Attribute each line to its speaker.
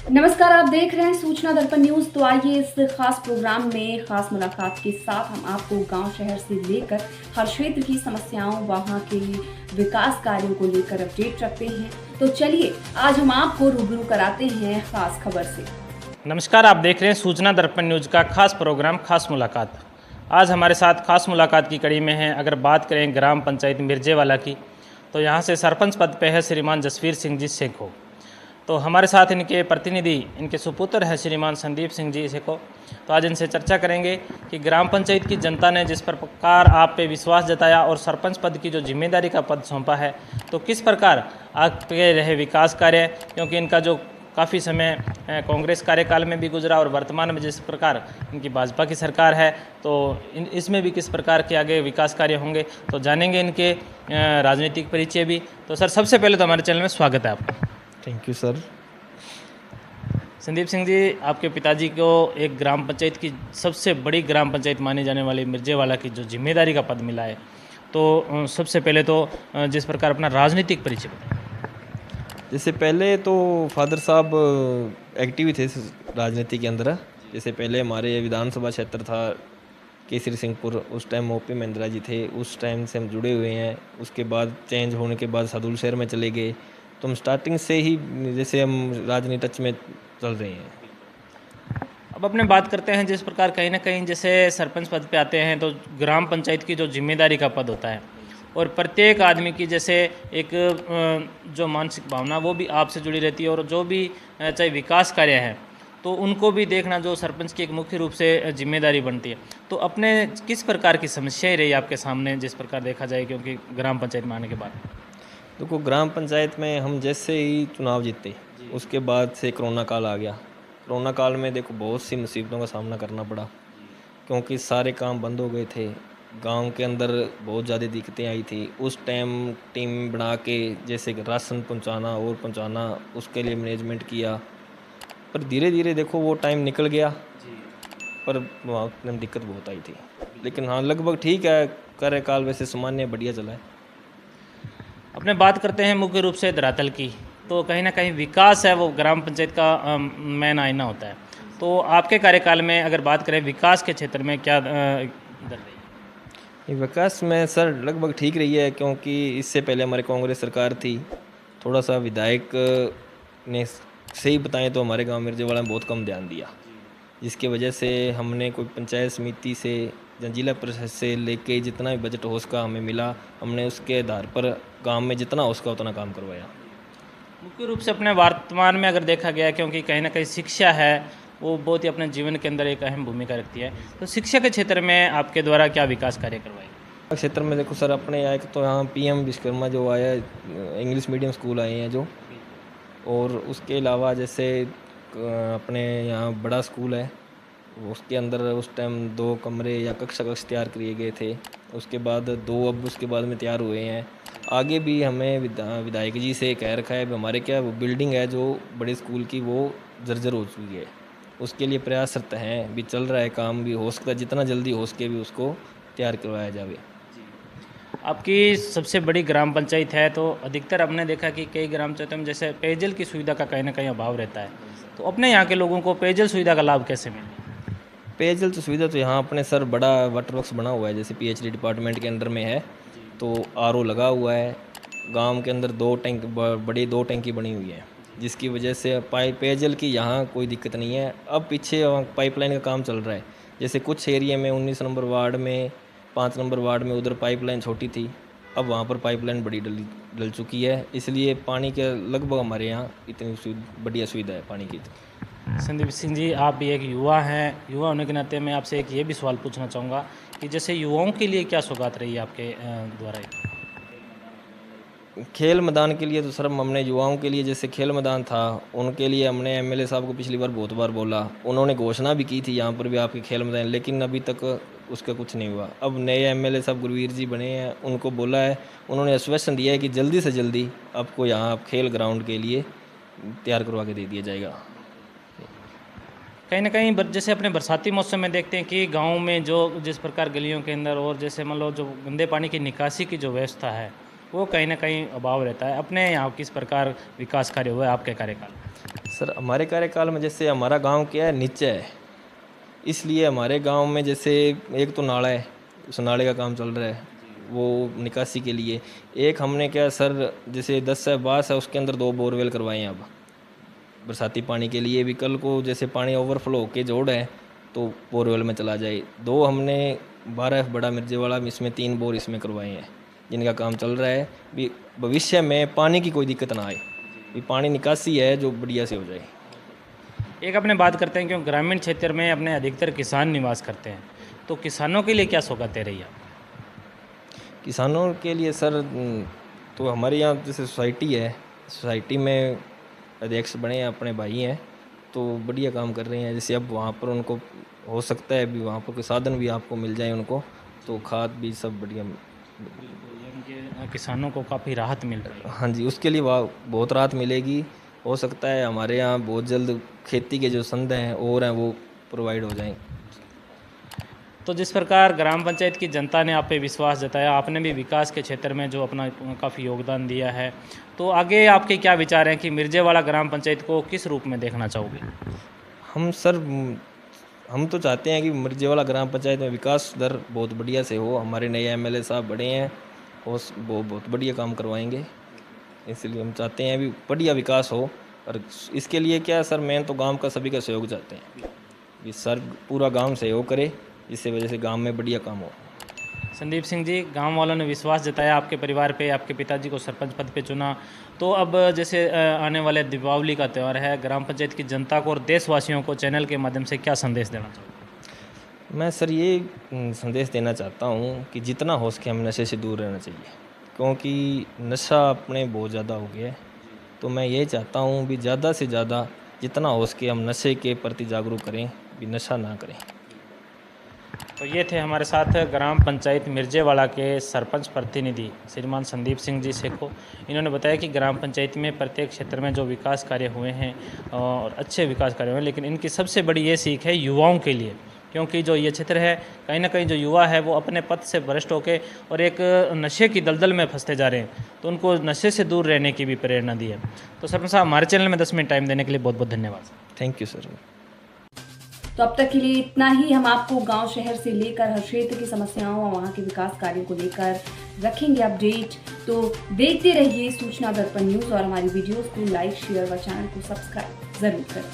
Speaker 1: नमस्कार, आप देख रहे हैं सूचना दर्पण न्यूज। तो आइए इस खास प्रोग्राम में खास मुलाकात के साथ हम आपको गांव शहर से लेकर हर क्षेत्र की समस्याओं, वहां के विकास कार्यों को लेकर अपडेट रखते हैं। तो चलिए आज हम आपको रूबरू कराते हैं खास खबर से।
Speaker 2: नमस्कार, आप देख रहे हैं सूचना दर्पण न्यूज का खास प्रोग्राम खास मुलाकात। आज हमारे साथ खास मुलाकात की कड़ी में है, अगर बात करें ग्राम पंचायत मिर्जेवाला की, तो यहाँ से सरपंच पद पे है श्रीमान जसवीर सिंह जी सेखो। तो हमारे साथ इनके प्रतिनिधि, इनके सुपुत्र है श्रीमान संदीप सिंह जी सेखो। तो आज इनसे चर्चा करेंगे कि ग्राम पंचायत की जनता ने जिस प्रकार आप पे विश्वास जताया और सरपंच पद की जो जिम्मेदारी का पद सौंपा है, तो किस प्रकार आपके रहे विकास कार्य, क्योंकि इनका जो काफ़ी समय कांग्रेस कार्यकाल में भी गुजरा और वर्तमान में जिस प्रकार इनकी भाजपा की सरकार है, तो इसमें भी किस प्रकार के आगे विकास कार्य होंगे, तो जानेंगे इनके राजनीतिक परिचय भी। तो सर, सबसे पहले तो हमारे चैनल में स्वागत है आपका।
Speaker 3: Thank you sir.
Speaker 2: Sandeep Singh ji, आपके पिताजी को एक ग्राम पंचायत की सबसे बड़ी ग्राम पंचायत मानी जाने वाली मिर्जेवाला की जो जिम्मेदारी का पद मिला है, तो सबसे पहले तो जिस प्रकार अपना राजनीतिक परिचय बताएं।
Speaker 3: जैसे पहले तो फादर साहब एक्टिव ही थे राजनीति के अंदर। जैसे पहले हमारे विधानसभा क्षेत्र था केसरी सिंहपुर, उस टाइम ओपी महिंद्रा जी थे, उस टाइम से हम जुड़े हुए हैं। उसके बाद चेंज होने के बाद सादुल शहर में चले गए, तो हम स्टार्टिंग से ही जैसे हम राजनीति टच में चल रहे हैं।
Speaker 2: अब अपने बात करते हैं जिस प्रकार कहीं ना कहीं जैसे सरपंच पद पे आते हैं, तो ग्राम पंचायत की जो जिम्मेदारी का पद होता है और प्रत्येक आदमी की जैसे एक जो मानसिक भावना वो भी आपसे जुड़ी रहती है, और जो भी चाहे विकास कार्य है तो उनको भी देखना जो सरपंच की एक मुख्य रूप से जिम्मेदारी बनती है। तो अपने किस प्रकार की समस्याएं रही आपके सामने जिस प्रकार देखा जाए, क्योंकि ग्राम पंचायत में आने के बाद?
Speaker 3: देखो, ग्राम पंचायत में हम जैसे ही चुनाव जीते, उसके बाद से कोरोना काल आ गया। कोरोना काल में देखो बहुत सी मुसीबतों का सामना करना पड़ा, क्योंकि सारे काम बंद हो गए थे। गांव के अंदर बहुत ज़्यादा दिक्कतें आई थी। उस टाइम टीम बना के जैसे कि राशन पहुंचाना और पहुंचाना, उसके लिए मैनेजमेंट किया। पर धीरे धीरे देखो वो टाइम निकल गया, पर वहाँ में दिक्कत बहुत आई थी। लेकिन हाँ, लगभग ठीक है, कार्यकाल वैसे सामान्य बढ़िया चला है।
Speaker 2: अपने बात करते हैं मुख्य रूप से धरातल की, तो कहीं ना कहीं विकास है वो ग्राम पंचायत का मेन आईना होता है। तो आपके कार्यकाल में अगर बात करें विकास के क्षेत्र में क्या दर रही?
Speaker 3: ये विकास में सर लगभग ठीक रही है, क्योंकि इससे पहले हमारी कांग्रेस सरकार थी। थोड़ा सा विधायक ने सही बताएं तो हमारे गांव मिर्जेवाड़ा में बहुत कम ध्यान दिया, जिसकी वजह से हमने कोई पंचायत समिति से या जिला परिषद से लेके जितना भी बजट हो उसका हमें मिला, हमने उसके आधार पर गांव में जितना हो उसका उतना काम करवाया।
Speaker 2: मुख्य रूप से अपने वर्तमान में अगर देखा गया, क्योंकि कहीं ना कहीं शिक्षा है वो बहुत ही अपने जीवन के अंदर एक अहम भूमिका रखती है, तो शिक्षा के क्षेत्र में आपके द्वारा क्या विकास कार्य करवाए?
Speaker 3: क्षेत्र में देखो सर, अपने यहाँ एक तो यहाँ पीएम विश्वकर्मा जो आया है, इंग्लिश मीडियम स्कूल आए हैं जो, और उसके अलावा जैसे अपने यहाँ बड़ा स्कूल है, उसके अंदर उस टाइम 2 कमरे या कक्ष तैयार किए गए थे। उसके बाद 2 अब उसके बाद में तैयार हुए हैं। आगे भी हमें विधायक जी से कह रखा है, हमारे क्या वो बिल्डिंग है जो बड़े स्कूल की, वो जर्जर हो चुकी है। उसके लिए प्रयासरत हैं, भी चल रहा है काम, भी हो सकता है जितना जल्दी हो सके भी उसको तैयार करवाया जाए।
Speaker 2: आपकी सबसे बड़ी ग्राम पंचायत है, तो अधिकतर हमने देखा कि कई ग्राम पंचायतों में जैसे पेयजल की सुविधा का कहीं ना कहीं अभाव रहता है, तो अपने यहाँ के लोगों को पेयजल सुविधा का लाभ कैसे मिले?
Speaker 3: पेयजल तो सुविधा तो यहाँ अपने सर बड़ा वाटर वर्क्स बना हुआ है, जैसे पीएचडी डिपार्टमेंट के अंदर में है, तो आरओ लगा हुआ है। गांव के अंदर 2 टैंक बड़ी 2 टैंकी बनी हुई है, जिसकी वजह से पेयजल की यहाँ कोई दिक्कत नहीं है। अब पीछे पाइपलाइन का काम चल रहा है, जैसे कुछ एरिया में 19 नंबर वार्ड में, 5 नंबर वार्ड में उधर पाइपलाइन छोटी थी, अब वहाँ पर पाइपलाइन बड़ी डल चुकी है। इसलिए पानी के लगभग हमारे यहाँ इतनी बढ़िया सुविधा है पानी की।
Speaker 2: संदीप सिंह जी, आप भी एक युवा हैं, युवा होने के नाते मैं आपसे एक ये भी सवाल पूछना चाहूँगा कि जैसे युवाओं के लिए क्या सौगात रही है आपके द्वारा?
Speaker 3: खेल मैदान के लिए तो सर हमने युवाओं के लिए, जैसे खेल मैदान था उनके लिए हमने एमएलए साहब को पिछली बार बहुत बार बोला, उन्होंने घोषणा भी की थी यहाँ पर भी आपके खेल मैदान, लेकिन अभी तक उसका कुछ नहीं हुआ। अब नए एमएलए साहब गुरवीर जी बने हैं, उनको बोला है, उन्होंने आश्वासन दिया है कि जल्दी से जल्दी आपको यहाँ खेल ग्राउंड के लिए तैयार करवा के दे दिया जाएगा।
Speaker 2: कहीं ना कहीं जैसे अपने बरसाती मौसम में देखते हैं कि गाँव में जो जिस प्रकार गलियों के अंदर और जैसे मान लो जो गंदे पानी की निकासी की जो व्यवस्था है वो कहीं ना कहीं अभाव रहता है, अपने यहाँ किस प्रकार विकास कार्य हुआ है आपके कार्यकाल?
Speaker 3: सर हमारे कार्यकाल में जैसे हमारा गांव क्या है, नीचे है, इसलिए हमारे गांव में जैसे एक तो नाला है, उस नाले का काम चल रहा है वो निकासी के लिए। एक हमने क्या सर जैसे 10 से 12 है उसके अंदर 2 बोरवेल करवाए हैं अब बरसाती पानी के लिए भी। कल को जैसे पानी ओवरफ्लो होके जोड़ है तो बोरवेल में चला जाए। 2 हमने 12 बड़ा मिर्जे वाला इसमें 3 बोर इसमें करवाए हैं जिनका काम चल रहा है। भी भविष्य में पानी की कोई दिक्कत ना आए, भी पानी निकासी है जो बढ़िया से हो जाए।
Speaker 2: एक अपने बात करते हैं क्योंकि ग्रामीण क्षेत्र में अपने अधिकतर किसान निवास करते हैं, तो किसानों के लिए क्या सौगात दे रही है?
Speaker 3: किसानों के लिए सर तो हमारे यहाँ जैसे सोसाइटी है, सोसाइटी में अध्यक्ष बने हैं, अपने भाई हैं, तो बढ़िया काम कर रहे हैं। जैसे अब वहाँ पर उनको हो सकता है भी वहाँ पर के साधन भी आपको मिल जाए उनको, तो खाद भी सब बढ़िया।
Speaker 2: किसानों को काफ़ी राहत मिल रही है।
Speaker 3: हाँ जी, उसके लिए वहाँ बहुत राहत मिलेगी। हो सकता है हमारे यहाँ बहुत जल्द खेती के जो संद हैं और हैं वो प्रोवाइड हो जाएं।
Speaker 2: तो जिस प्रकार ग्राम पंचायत की जनता ने आप पे विश्वास जताया, आपने भी विकास के क्षेत्र में जो अपना काफ़ी योगदान दिया है, तो आगे आपके क्या विचार हैं कि मिर्जेवाला ग्राम पंचायत को किस रूप में देखना चाहोगे?
Speaker 3: हम तो चाहते हैं कि मिर्जेवाला ग्राम पंचायत में विकास दर बहुत बढ़िया से हो। हमारे नए एमएलए साहब बड़े हैं और वो बहुत बढ़िया काम करवाएंगे, इसलिए हम चाहते हैं भी बढ़िया विकास हो। और इसके लिए क्या सर, मेन तो गांव का सभी का सहयोग चाहते हैं कि सर पूरा गांव सहयोग करे, इससे वजह से गांव में बढ़िया काम हो।
Speaker 2: संदीप सिंह जी, गांव वालों ने विश्वास जताया आपके परिवार पे, आपके पिताजी को सरपंच पद पे चुना, तो अब जैसे आने वाले दीपावली का त्यौहार है, ग्राम पंचायत की जनता को और देशवासियों को चैनल के माध्यम से क्या संदेश देना चाहोगे?
Speaker 3: मैं सर ये संदेश देना चाहता हूँ कि जितना हो सके हम नशे से दूर रहना चाहिए, क्योंकि नशा अपने बहुत ज़्यादा हो गया है। तो मैं ये चाहता हूँ भी ज़्यादा से ज़्यादा जितना हो सके हम नशे के प्रति जागरूक करें, भी नशा ना करें।
Speaker 2: तो ये थे हमारे साथ ग्राम पंचायत मिर्जेवाला के सरपंच प्रतिनिधि श्रीमान संदीप सिंह जी सेखो। इन्होंने बताया कि ग्राम पंचायत में प्रत्येक क्षेत्र में जो विकास कार्य हुए हैं और अच्छे विकास कार्य हुए हैं, लेकिन इनकी सबसे बड़ी ये सीख है युवाओं के लिए, क्योंकि जो ये क्षेत्र है कहीं ना कहीं जो युवा है वो अपने पद से भ्रष्ट होकर और एक नशे की दलदल में फंसते जा रहे हैं, तो उनको नशे से दूर रहने की भी प्रेरणा दी है। तो सरपंच साहब, हमारे चैनल में 10 मिनट टाइम देने के लिए बहुत बहुत धन्यवाद।
Speaker 3: Thank you sir.
Speaker 1: तो अब तक के लिए इतना ही। हम आपको गांव शहर से लेकर हर क्षेत्र की समस्याओं और वहां के विकास कार्यों को लेकर रखेंगे अपडेट। तो देखते रहिए सूचना दर्पण न्यूज और हमारी वीडियोस को लाइक, शेयर व चैनल को सब्सक्राइब जरूर करें।